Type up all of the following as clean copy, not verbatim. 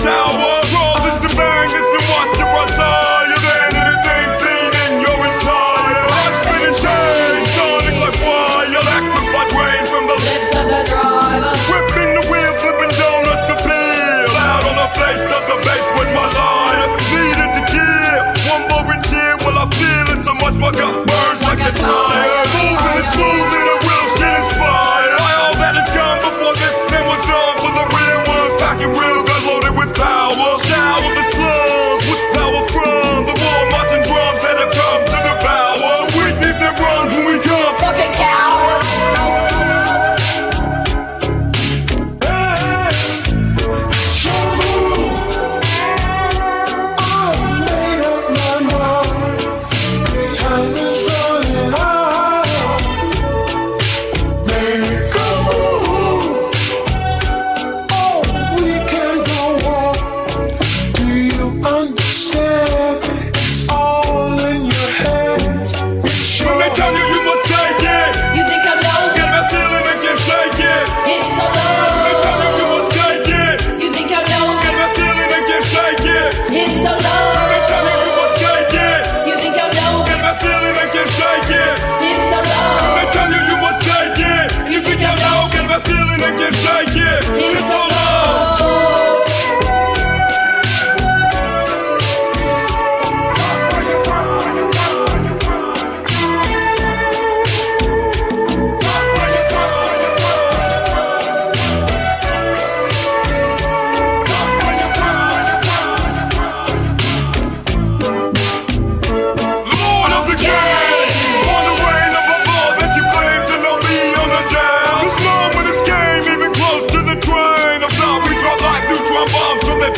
tower. Draws us to bang this and watch it rise higher than anything seen in your entire life. Spinning chains, sonic like fire, electrified rain from the lips of the driver. Whipping the wheel, flipping donuts to peel. Out on the face of the bass with my line. Needed to kill, one more and cheer. Well, I feel it so much, my gut burns like a tire. Moving and smoothing, a real shit inspired. By all that has come before this thing was done. For the real ones, packing real gun loaded with power. Shower the slugs with power from the war marching drums that have come to devour. The weakness that runs when we come. Fucking cowards.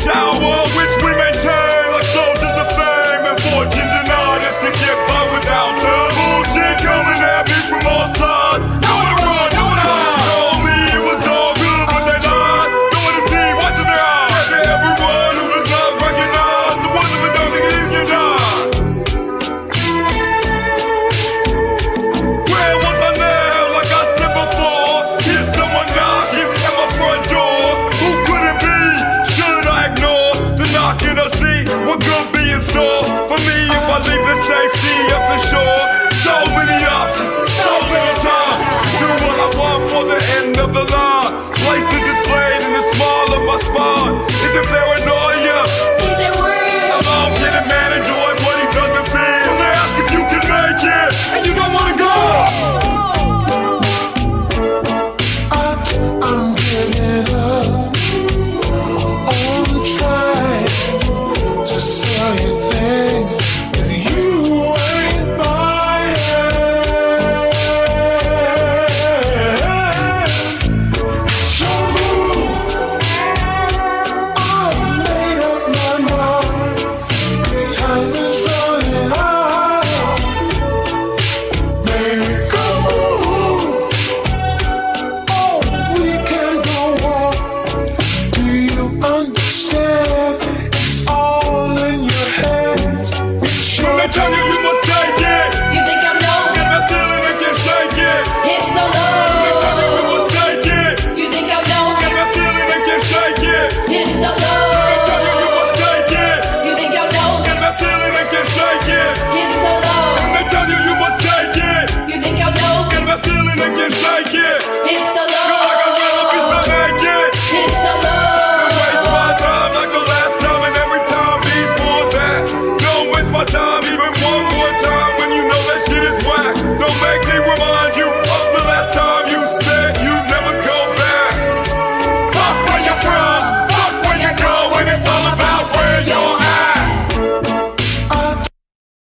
Tower, which we maintain like soldiers of fame, and fortune denied us to get by without the bullshit coming at me from all sides. Nowhere to run, nowhere to hide. Told me it was all good, but they lied. Nowhere to see, watching their eyes. And everyone who does not recognize the ones that don't think it is you not. Where was I now? Like I said before, here's someone knocking at my front door. Who could it be? Should I ignore the knocking or see what could be in store for me if I leave the safety of the shore? So many options, so little time. Do what I want for the end of the line. Places displayed in the small of my spine. Is it fair